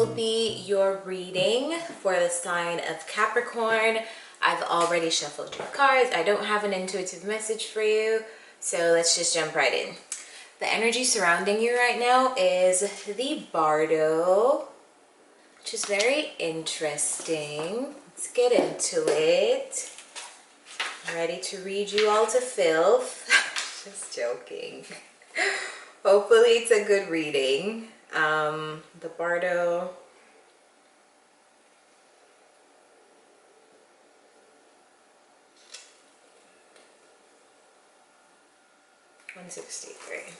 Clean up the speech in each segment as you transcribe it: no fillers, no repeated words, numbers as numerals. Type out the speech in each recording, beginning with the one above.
will be your reading for the sign of Capricorn. I've already shuffled your cards. I don't have an intuitive message for you, so let's just jump right in. The energy surrounding you right now is the Bardo, which is very interesting. Let's get into it. I'm ready to read you all to filth. Just joking. Hopefully it's a good reading. The Bardo. $163.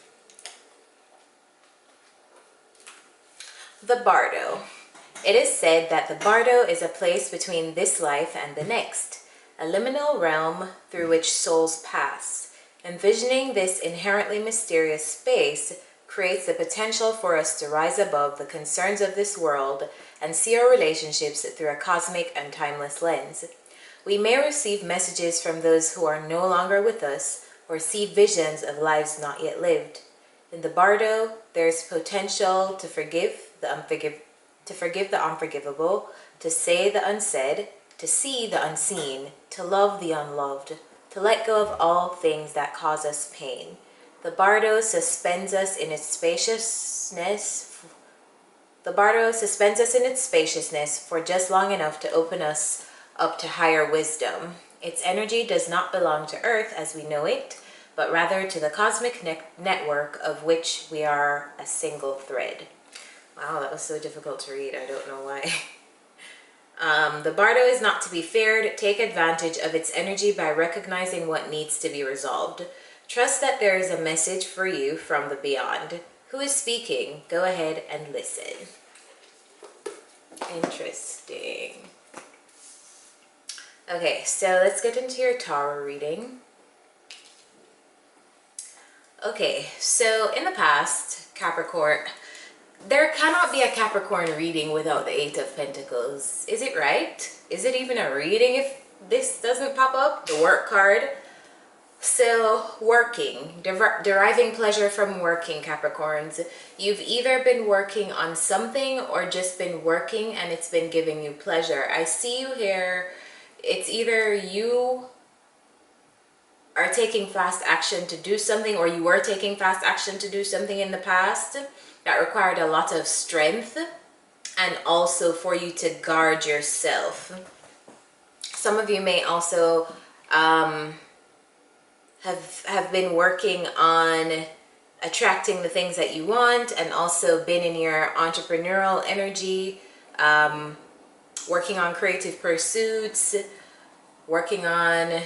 The Bardo. It is said that the Bardo is a place between this life and the next, a liminal realm through which souls pass. Envisioning this inherently mysterious space creates the potential for us to rise above the concerns of this world and see our relationships through a cosmic and timeless lens. We may receive messages from those who are no longer with us or see visions of lives not yet lived. In the Bardo, there is potential to forgive the unforgivable, to say the unsaid, to see the unseen, to love the unloved, to let go of all things that cause us pain. The Bardo suspends us in its spaciousness. The Bardo suspends us in its spaciousness for just long enough to open us up to higher wisdom. Its energy does not belong to Earth as we know it, but rather to the cosmic network of which we are a single thread. Wow, that was so difficult to read. I don't know why. The Bardo is not to be feared. Take advantage of its energy by recognizing what needs to be resolved. Trust that there is a message for you from the beyond. Who is speaking? Go ahead and listen. Interesting. Okay, so let's get into your tarot reading. Okay, so in the past, Capricorn, there cannot be a Capricorn reading without the Eight of Pentacles. Is it right? Is it even a reading if this doesn't pop up? The work card. So working, deriving pleasure from working, Capricorns. You've either been working on something or just been working and it's been giving you pleasure. I see you here. It's either you are taking fast action to do something, or you were taking fast action to do something in the past that required a lot of strength, and also for you to guard yourself. Some of you may also have been working on attracting the things that you want, and also been in your entrepreneurial energy, working on creative pursuits, working on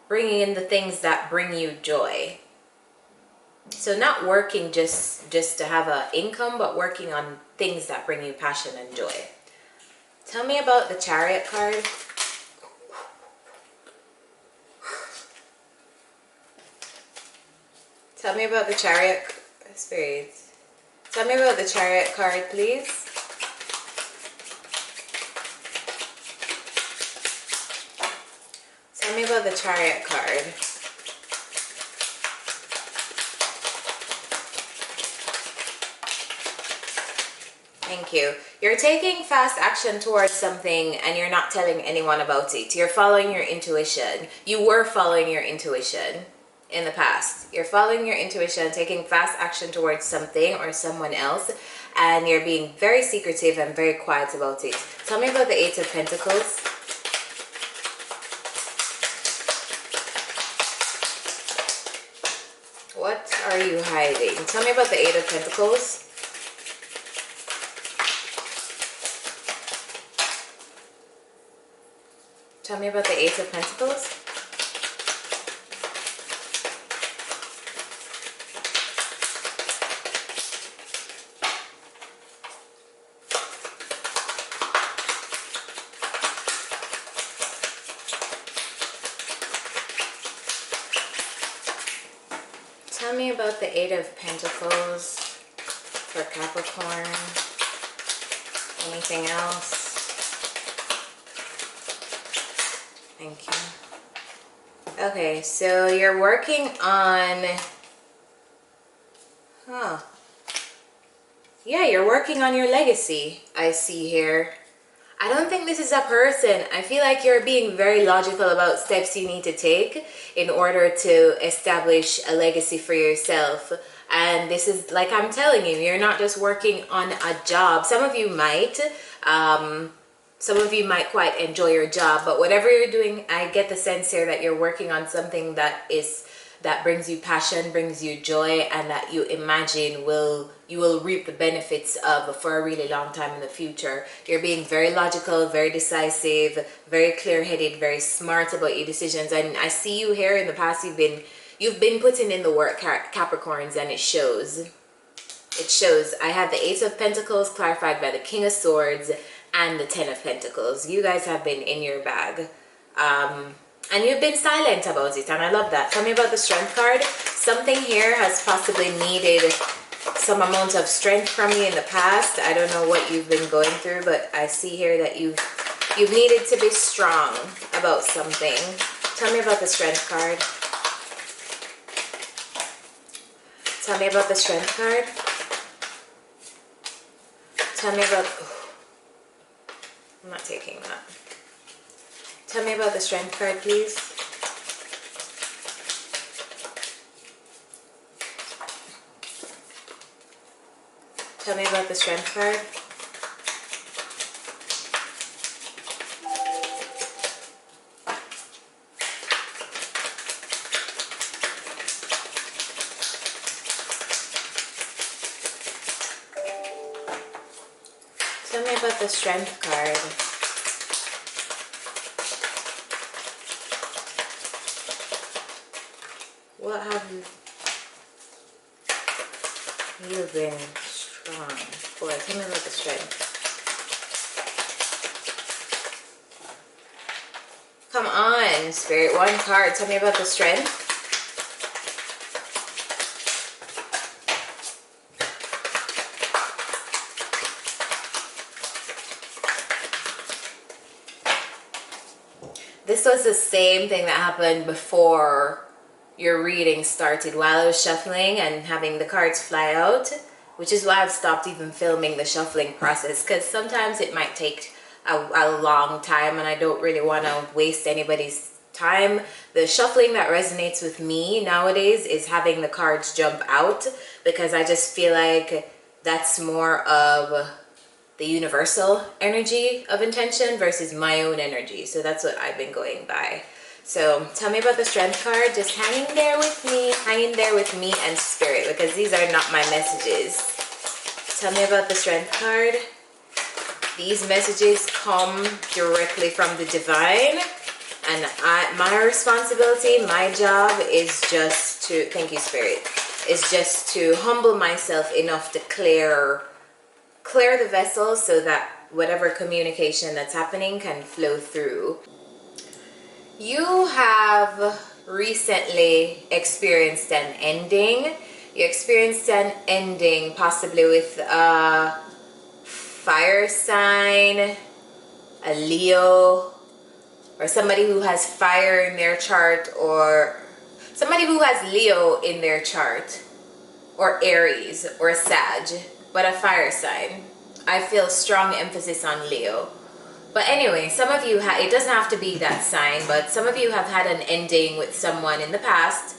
bringing in the things that bring you joy. So not working just to have an income, but working on things that bring you passion and joy. Tell me about the Chariot card. Tell me about the Chariot, spirits. Tell me about the Chariot card, please. Tell me about the Chariot card. Thank you. You're taking fast action towards something and you're not telling anyone about it. You're following your intuition. You were following your intuition in the past. You're following your intuition, taking fast action towards something or someone else, and you're being very secretive and very quiet about it. Tell me about the Eight of Pentacles. What are you hiding? Tell me about the Eight of Pentacles. Tell me about the Eight of Pentacles. Tell me about the Eight of Pentacles for Capricorn. Anything else? Thank you. Okay, so you're working on... yeah, you're working on your legacy, I see here. I don't think this is a person. I feel like you're being very logical about steps you need to take in order to establish a legacy for yourself. And this is, like I'm telling you, you're not just working on a job. Some of you might quite enjoy your job, but whatever you're doing, I get the sense here that you're working on something that brings you passion, brings you joy, and that you imagine you will reap the benefits of for a really long time in the future. You're being very logical, very decisive, very clear-headed, very smart about your decisions. And I see you here in the past, you've been putting in the work, Capricorns, and it shows. It shows. I have the Ace of Pentacles clarified by the King of Swords and the Ten of Pentacles. You guys have been in your bag. And you've been silent about it, and I love that. Tell me about the Strength card. Something here has possibly needed some amount of strength from you in the past. I don't know what you've been going through, but I see here that you've needed to be strong about something. Tell me about the Strength card. Tell me about the Strength card. Tell me about... Oh, I'm not taking that. Tell me about the Strength card, please. Tell me about the Strength card. Tell me about the Strength card. What have you? You've been strong. Boy, tell me about the Strength. Come on, Spirit. One card. Tell me about the Strength. This was the same thing that happened before your reading started, while I was shuffling and having the cards fly out, which is why I've stopped even filming the shuffling process, because sometimes it might take a long time and I don't really want to waste anybody's time. The shuffling that resonates with me nowadays is having the cards jump out, because I just feel like that's more of the universal energy of intention versus my own energy. So that's what I've been going by. So tell me about the Strength card. Just hanging there with me and Spirit, because these are not my messages. Tell me about the Strength card. These messages come directly from the divine, and my responsibility, my job is just to, thank you, Spirit, is just to humble myself enough to clear the vessel so that whatever communication that's happening can flow through. You have recently experienced an ending. You experienced an ending possibly with a fire sign, a Leo, or somebody who has fire in their chart, or somebody who has Leo in their chart, or Aries, or Sag, but a fire sign. I feel strong emphasis on Leo. But anyway, some of you, it doesn't have to be that sign, but some of you have had an ending with someone in the past.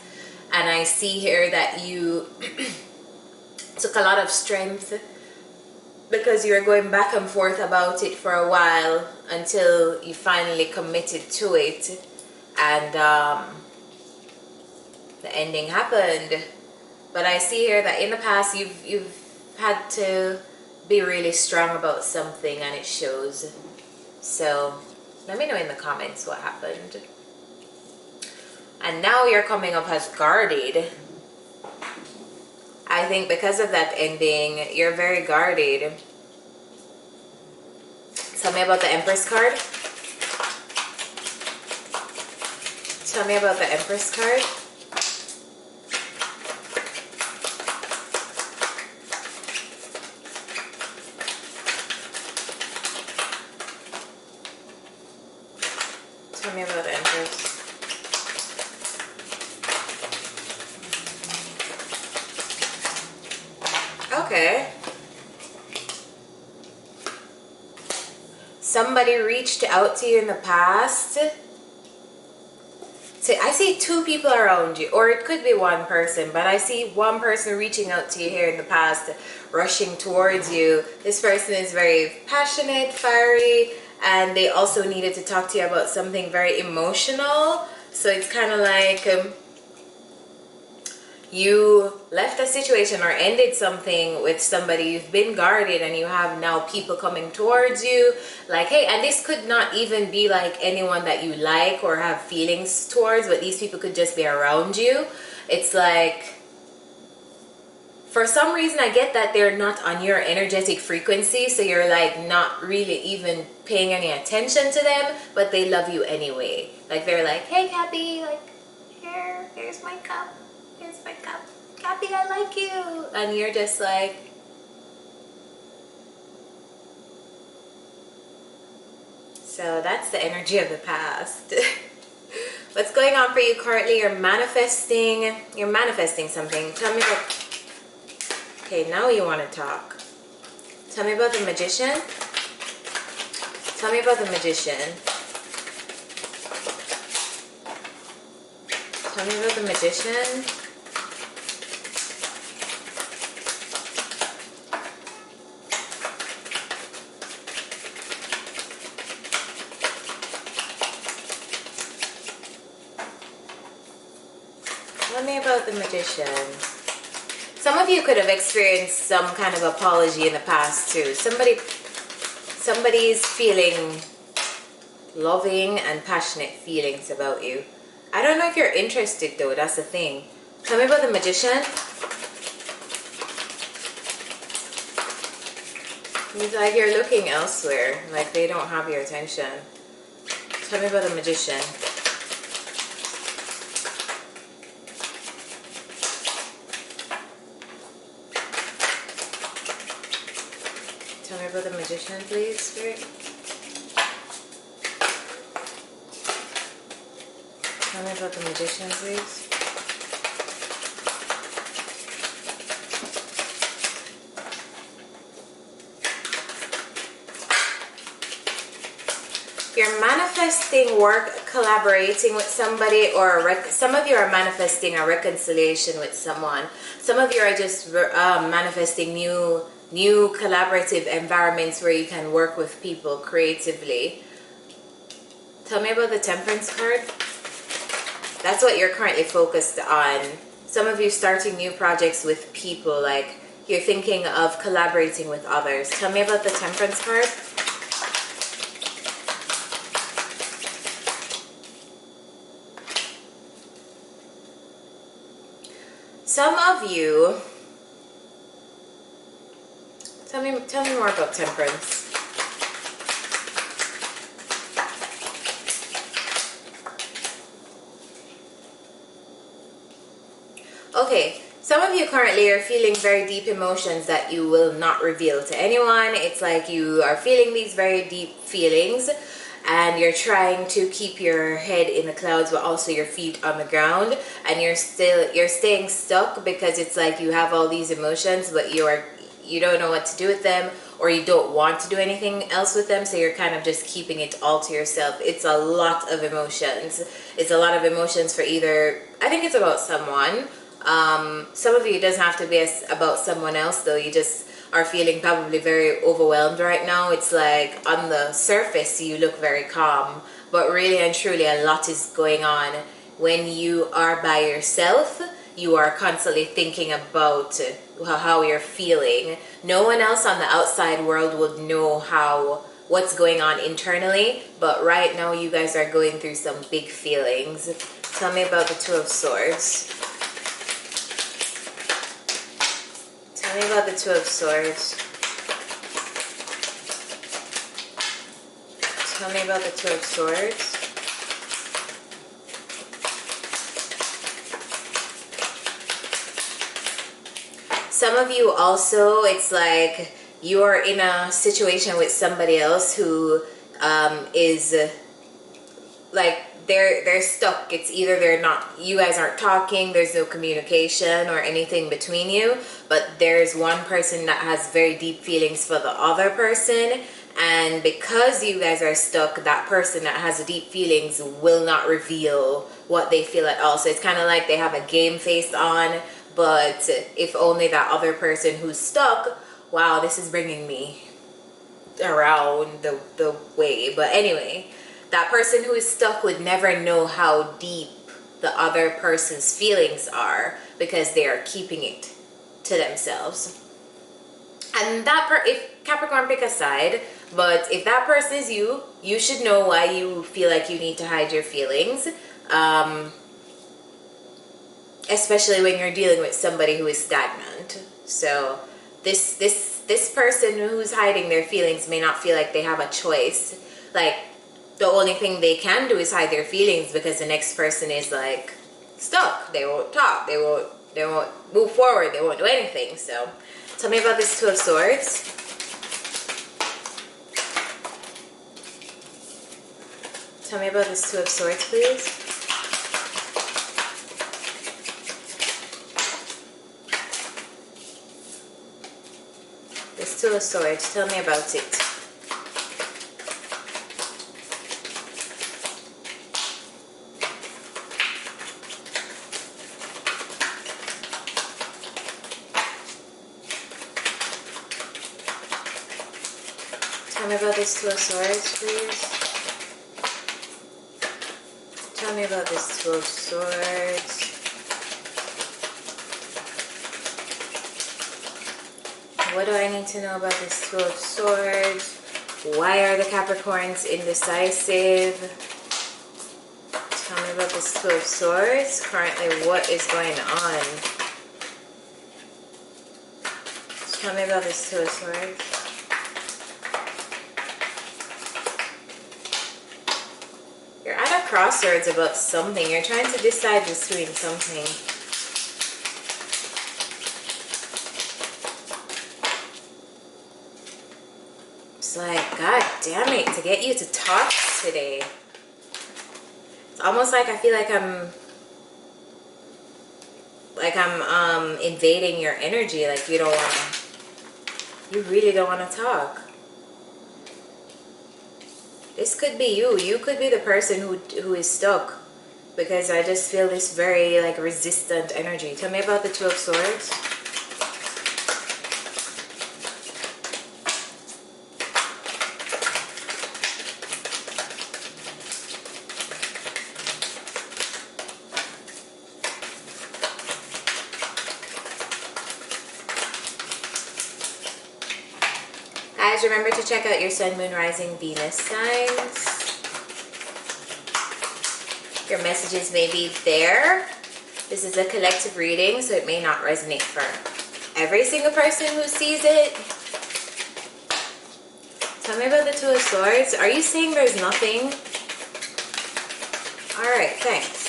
And I see here that you took a lot of strength, because you were going back and forth about it for a while until you finally committed to it. And the ending happened. But I see here that in the past you've had to be really strong about something, and it shows. So let me know in the comments what happened. And now you're coming up as guarded. I think because of that ending, you're very guarded. Tell me about the Empress card. Tell me about the Empress card. Tell me about the Empress. Okay. somebody reached out to you in the past. So I see two people around you, or it could be one person, but I see one person reaching out to you here in the past, rushing towards you. This person is very passionate, fiery, and they also needed to talk to you about something very emotional. So it's kind of like you left a situation or ended something with somebody. You've been guarded and you have now people coming towards you like, hey, and this could not even be like anyone that you like or have feelings towards, but these people could just be around you. It's like, for some reason I get that they're not on your energetic frequency, so you're like not really even paying any attention to them, but they love you anyway. Like they're like, hey Cappy, like here's my cup. Here's my cup. Cappy, I like you. And you're just like, so that's the energy of the past. What's going on for you currently? You're manifesting something. Tell me about, okay, now you want to talk. Tell me about the magician. Tell me about the magician. Tell me about the magician. Tell me about the magician. Some of you could have experienced some kind of apology in the past too. Somebody's feeling loving and passionate feelings about you. I don't know if you're interested though, that's the thing. Tell me about the magician. It's like you're looking elsewhere, like they don't have your attention. Tell me about the magician. Tell me about the magician, please, Spirit. Tell me about the magician, please. You're manifesting work, collaborating with somebody, or some of you are manifesting a reconciliation with someone. Some of you are just manifesting new collaborative environments where you can work with people creatively. Tell me about the Temperance card. That's what you're currently focused on. Some of you starting new projects with people, like you're thinking of collaborating with others. Tell me about the Temperance card. Some of you, tell me more about Temperance. Okay, some of you currently are feeling very deep emotions that you will not reveal to anyone. It's like you are feeling these very deep feelings and you're trying to keep your head in the clouds but also your feet on the ground, and you're staying stuck because it's like you have all these emotions but you don't know what to do with them, or you don't want to do anything else with them, so you're kind of just keeping it all to yourself. It's a lot of emotions. It's a lot of emotions for either, I think it's about someone. Some of you, it doesn't have to be about someone else though. You just are feeling probably very overwhelmed right now. It's like on the surface you look very calm, but really and truly a lot is going on. When you are by yourself, you are constantly thinking about how you're feeling. No one else on the outside world would know what's going on internally, but right now you guys are going through some big feelings. Tell me about the Two of Swords. Tell me about the Two of Swords. Tell me about the Two of Swords. Some of you also, it's like you're in a situation with somebody else who is like they're stuck. It's either you guys aren't talking, there's no communication or anything between you, but there's one person that has very deep feelings for the other person, And because you guys are stuck, that person that has deep feelings will not reveal what they feel at all. So it's kind of like they have a game face on, but if only that other person who's stuck, wow, this is bringing me around the way. But anyway, that person who is stuck would never know how deep the other person's feelings are because they are keeping it to themselves. And if Capricorn, pick a side, but if that person is you, you should know why you feel like you need to hide your feelings, especially when you're dealing with somebody who is stagnant. So this person who's hiding their feelings may not feel like they have a choice. Like, the only thing they can do is hide their feelings because the next person is like stuck. They won't talk. They won't move forward. They won't do anything. So tell me about this Two of Swords. Tell me about this Two of Swords, please. This Two of Swords, tell me about it. Tell me about this Two of Swords, please. Tell me about this Two of Swords. What do I need to know about this Two of Swords? Why are the Capricorns indecisive? Tell me about this Two of Swords. Currently, what is going on? Tell me about this Two of Swords. You're at a crossroads about something. You're trying to decide between something. It's like, God damn it, to get you to talk today. It's almost like I feel like I'm invading your energy. Like you really don't want to talk. This could be you. You could be the person who is stuck, because I just feel this very like resistant energy. Tell me about the Two of Swords. Guys, remember to check out your Sun, Moon, Rising, Venus signs. Your messages may be there. This is a collective reading, so it may not resonate for every single person who sees it. Tell me about the Two of Swords. Are you saying there's nothing? Alright, thanks.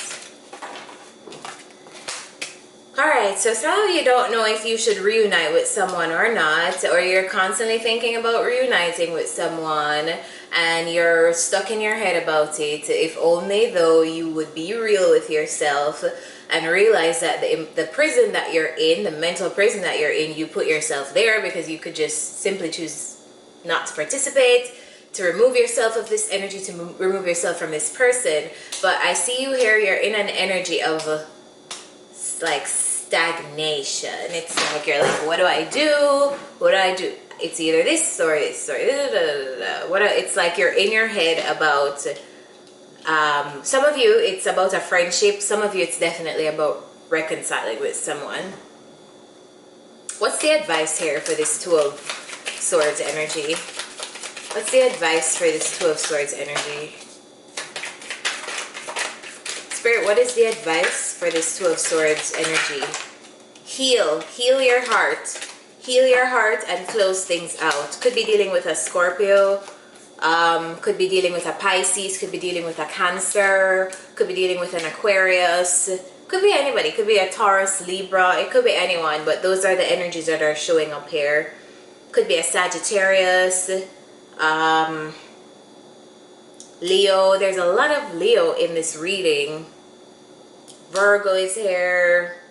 Alright, so some of you don't know if you should reunite with someone or not, or you're constantly thinking about reuniting with someone and you're stuck in your head about it. If only though you would be real with yourself and realize that the prison that you're in, the mental prison that you're in, you put yourself there because you could just simply choose not to participate, to remove yourself of this energy, to remove yourself from this person. But I see you here, you're in an energy of like stagnation. It's like you're like, what do I do? What do I do? It's either this or this or it's like you're in your head about some of you it's about a friendship, some of you it's definitely about reconciling with someone. What's the advice here for this Two of Swords energy? What's the advice for this Two of Swords energy? Spirit, what is the advice for this Two of Swords energy? Heal your heart. Heal your heart and close things out. Could be dealing with a Scorpio, could be dealing with a Pisces, could be dealing with a Cancer, could be dealing with an Aquarius, could be anybody, could be a Taurus, Libra, it could be anyone, but those are the energies that are showing up here. Could be a Sagittarius, Leo. There's a lot of Leo in this reading. Virgo is here.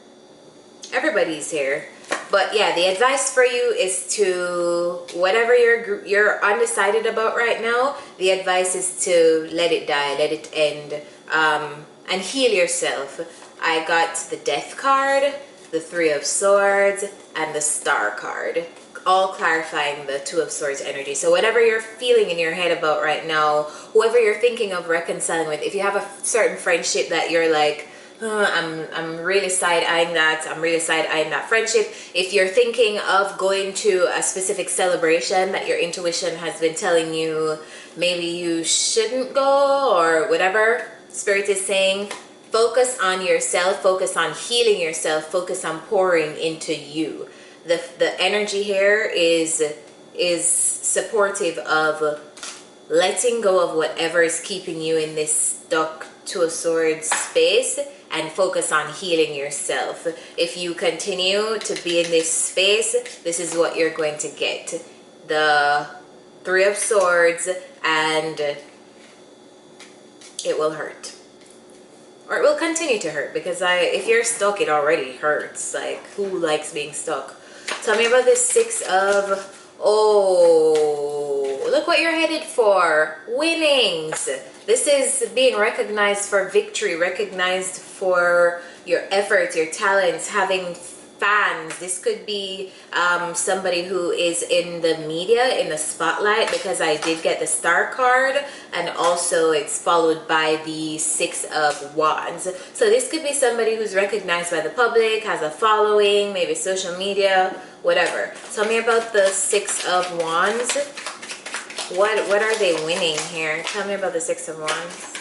Everybody's here. But yeah, the advice for you is to, whatever you're undecided about right now, the advice is to let it die, let it end, and heal yourself. I got the Death card, the Three of Swords, and the Star card, all clarifying the Two of Swords energy. So whatever you're feeling in your head about right now, whoever you're thinking of reconciling with, if you have a certain friendship that you're like, I'm really side-eyeing that, I'm really side-eyeing that friendship. If you're thinking of going to a specific celebration that your intuition has been telling you maybe you shouldn't go, or whatever Spirit is saying, focus on yourself, focus on healing yourself, focus on pouring into you. The energy here is supportive of letting go of whatever is keeping you in this stuck Two of Swords space, and focus on healing yourself. If you continue to be in this space, this is what you're going to get. The Three of Swords, and it will hurt. Or it will continue to hurt, because if you're stuck, it already hurts. Like, who likes being stuck? Tell me about this Six of... Oh, look what you're headed for. Winnings. This is being recognized for victory, recognized for your efforts, your talents, having fans. This could be somebody who is in the media, in the spotlight, because I did get the Star card, and also it's followed by the Six of Wands. So this could be somebody who's recognized by the public, has a following, maybe social media, whatever. Tell me about the Six of Wands. What are they winning here? Tell me about the Six of Wands.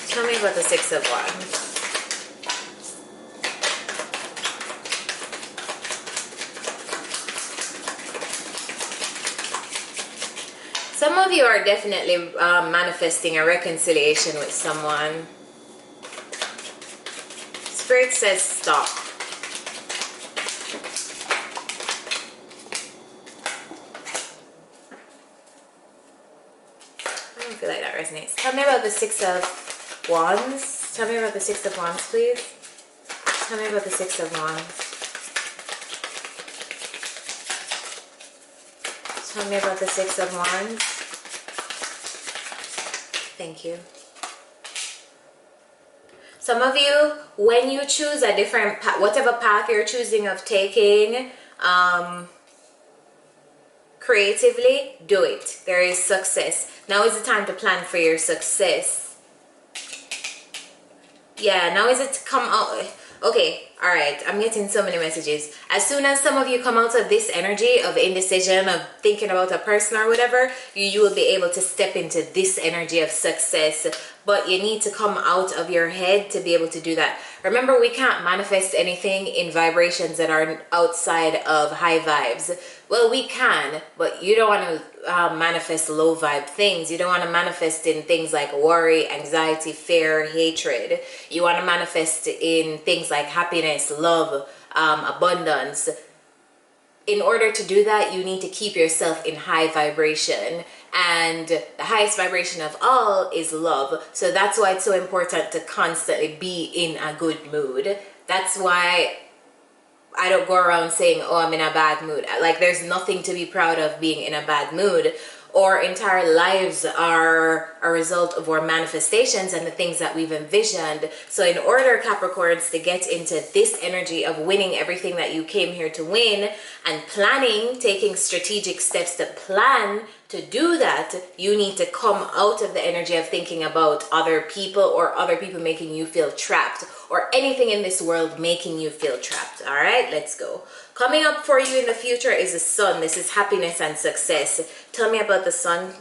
Tell me about the Six of Wands. Some of you are definitely manifesting a reconciliation with someone. Spirit says stop. I don't feel like that resonates. Tell me about the Six of Wands. Tell me about the Six of Wands, please. Tell me about the Six of Wands. Tell me about the Six of Wands. Thank you. Some of you, when you choose a different path, whatever path you're choosing of taking, creatively, do it. There is success. Now is the time to plan for your success. Yeah, now is it to come out. Okay, all right, I'm getting so many messages. As soon as some of you come out of this energy of indecision, of thinking about a person or whatever, you will be able to step into this energy of success. But you need to come out of your head to be able to do that. Remember, we can't manifest anything in vibrations that are outside of high vibes. Well, we can, but you don't want to manifest low vibe things. You don't want to manifest in things like worry, anxiety, fear, hatred. You want to manifest in things like happiness, love, abundance. In order to do that, you need to keep yourself in high vibration. And the highest vibration of all is love. So that's why it's so important to constantly be in a good mood. That's why I don't go around saying, oh, I'm in a bad mood. Like, there's nothing to be proud of being in a bad mood. Our entire lives are a result of our manifestations and the things that we've envisioned. So in order, Capricorns, to get into this energy of winning everything that you came here to win, and planning, taking strategic steps to plan to do that, you need to come out of the energy of thinking about other people, or other people making you feel trapped, or anything in this world making you feel trapped. All right, let's go. Coming up for you in the future is the Sun. This is happiness and success. Tell me about the Sun.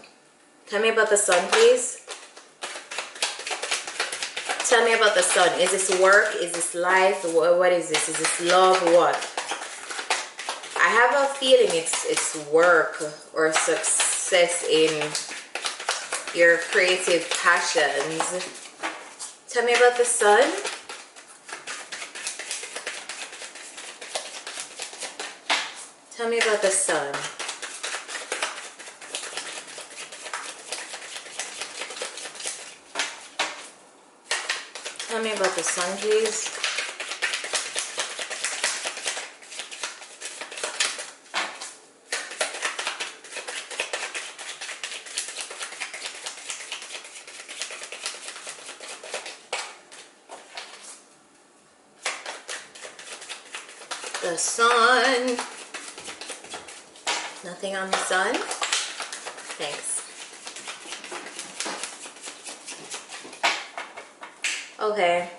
Tell me about the Sun, please. Tell me about the Sun. Is this work? Is this life? What is this? Is this love? What? I have a feeling it's work or success in your creative passions. Tell me about the Sun. Tell me about the Sun. Tell me about the Sun, please. The sun. Nothing on the sun? Thanks. Okay.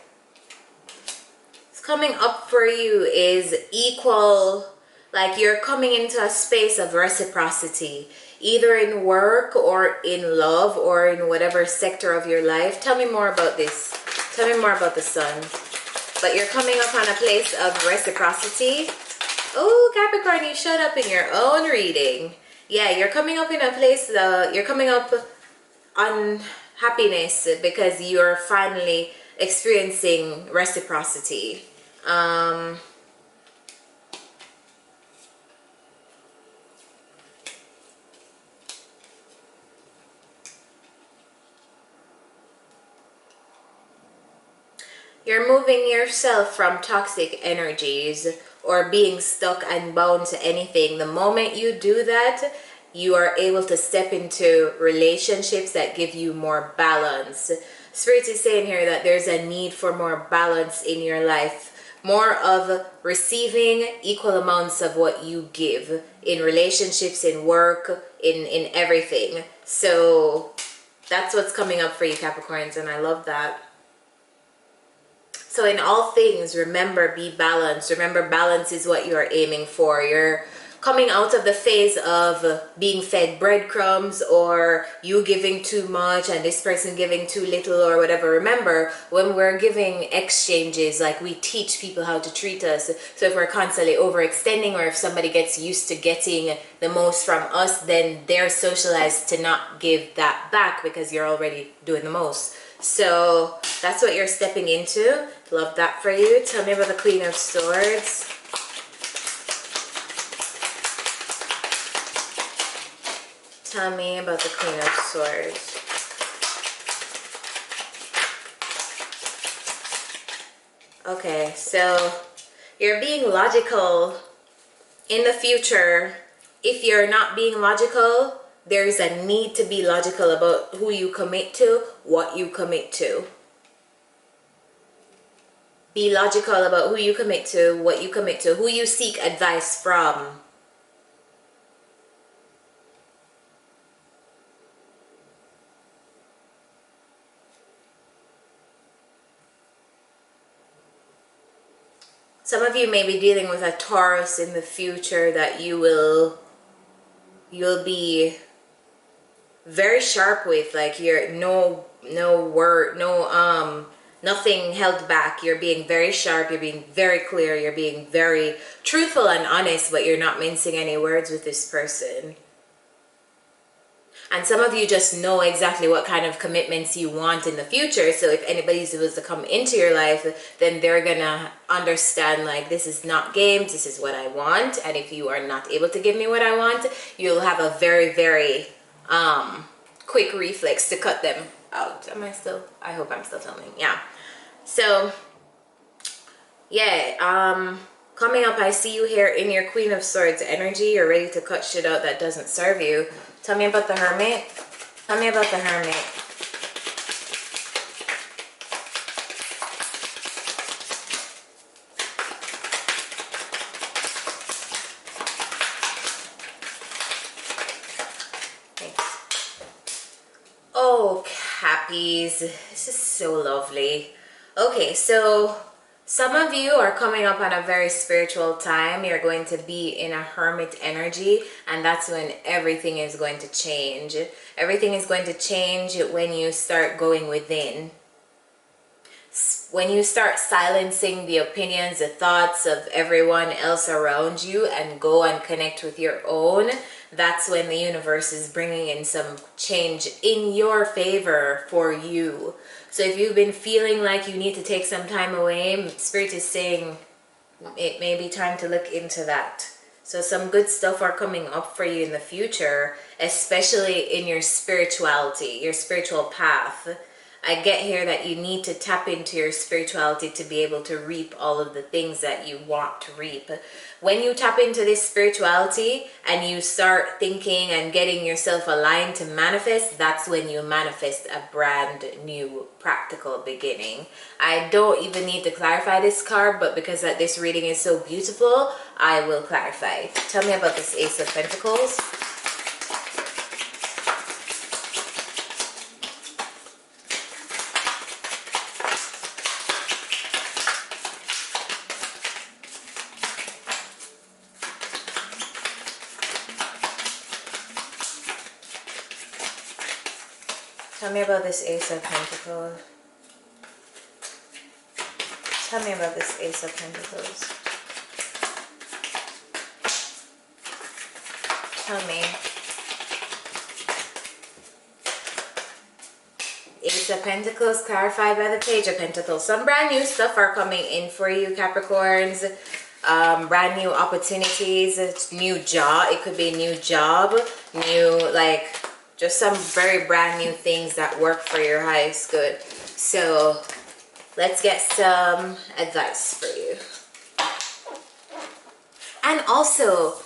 What's coming up for you is equal, like you're coming into a space of reciprocity, either in work or in love or in whatever sector of your life. Tell me more about this. Tell me more about the sun. But you're coming up on a place of reciprocity. Oh, Capricorn, you showed up in your own reading. Yeah, you're coming up in a place, you're coming up on happiness because you're finally experiencing reciprocity. You're moving yourself from toxic energies or being stuck and bound to anything. The moment you do that, you are able to step into relationships that give you more balance. Spirit is saying here that there's a need for more balance in your life, more of receiving equal amounts of what you give in relationships, in work, in everything. So that's what's coming up for you, Capricorns, and I love that. So in all things, remember, be balanced. Remember, balance is what you're aiming for. You're coming out of the phase of being fed breadcrumbs or you giving too much and this person giving too little or whatever. Remember, when we're giving exchanges, like we teach people how to treat us. So if we're constantly overextending or if somebody gets used to getting the most from us, then they're socialized to not give that back because you're already doing the most. So that's what you're stepping into. Love that for you. Tell me about the Queen of Swords. Tell me about the Queen of Swords. Okay, so you're being logical in the future. If you're not being logical, there's a need to be logical about who you commit to, what you commit to. Be logical about who you commit to, what you commit to, who you seek advice from. Some of you may be dealing with a Taurus in the future that you'll be very sharp with, like you're nothing held back. You're being very sharp, you're being very clear, you're being very truthful and honest, but you're not mincing any words with this person. And some of you just know exactly what kind of commitments you want in the future. So if anybody's supposed to come into your life, then they're gonna understand, like, this is not games, this is what I want. And if you are not able to give me what I want, you'll have a very, very quick reflex to cut them out. I hope I'm still filming. Yeah. So yeah, coming up, I see you here in your Queen of Swords energy. You're ready to cut shit out that doesn't serve you. Tell me about the Hermit. Tell me about the Hermit. Oh, Cappies. This is so lovely. Okay, so some of you are coming up on a very spiritual time. You're going to be in a hermit energy, and that's when everything is going to change. Everything is going to change when you start going within. When you start silencing the opinions, the thoughts of everyone else around you and go and connect with your own, that's when the universe is bringing in some change in your favor for you. So if you've been feeling like you need to take some time away, Spirit is saying it may be time to look into that. So some good stuff are coming up for you in the future, especially in your spirituality, your spiritual path. I get here that you need to tap into your spirituality to be able to reap all of the things that you want to reap. When you tap into this spirituality and you start thinking and getting yourself aligned to manifest, that's when you manifest a brand new practical beginning. I don't even need to clarify this card, but because this reading is so beautiful, I will clarify. Tell me about this Ace of Pentacles. Tell me about this Ace of Pentacles. Tell me about this Ace of Pentacles. Tell me. Ace of Pentacles clarified by the Page of Pentacles. Some brand new stuff are coming in for you, Capricorns. Brand new opportunities, new job. It could be a new job, new, like, just some very brand new things that work for your highest good. So let's get some advice for you. And also,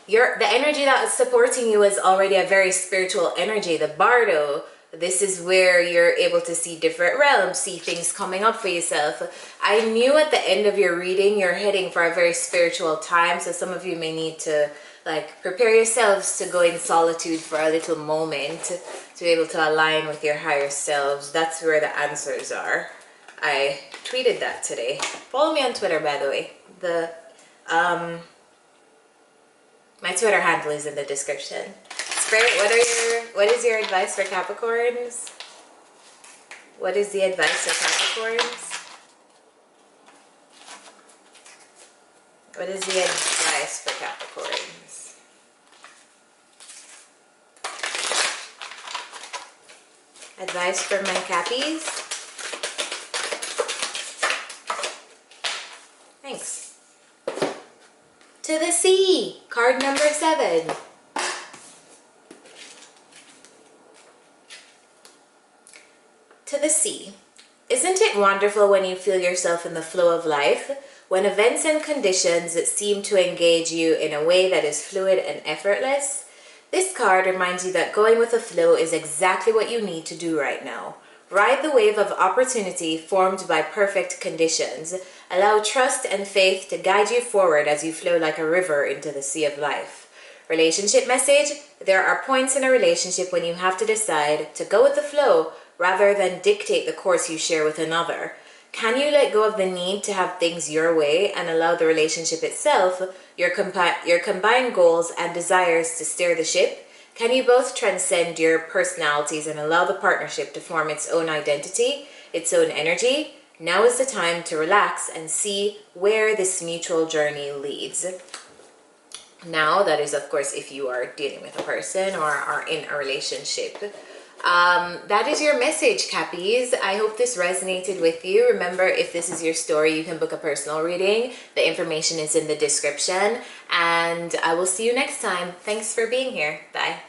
the energy that is supporting you is already a very spiritual energy. The Bardo, this is where you're able to see different realms, see things coming up for yourself. I knew at the end of your reading, you're heading for a very spiritual time. So some of you may need to prepare yourselves to go in solitude for a little moment to be able to align with your higher selves. That's where the answers are. I tweeted that today. Follow me on Twitter, by the way. My Twitter handle is in the description. Spirit, what is your advice for Capricorns? What is the advice for Capricorns? What is the advice for Capricorns? Advice for my Cappies? Thanks. To the sea, card number 7. To the sea. Isn't it wonderful when you feel yourself in the flow of life? When events and conditions seem to engage you in a way that is fluid and effortless? This card reminds you that going with the flow is exactly what you need to do right now. Ride the wave of opportunity formed by perfect conditions. Allow trust and faith to guide you forward as you flow like a river into the sea of life. Relationship message: there are points in a relationship when you have to decide to go with the flow rather than dictate the course you share with another. Can you let go of the need to have things your way and allow the relationship itself, your combined goals and desires to steer the ship? Can you both transcend your personalities and allow the partnership to form its own identity, its own energy? Now is the time to relax and see where this mutual journey leads. Now, that is, of course, if you are dealing with a person or are in a relationship. That is your message, Cappies. I hope this resonated with you. Remember, if this is your story, you can book a personal reading. The information is in the description, and I will see you next time. Thanks for being here. Bye.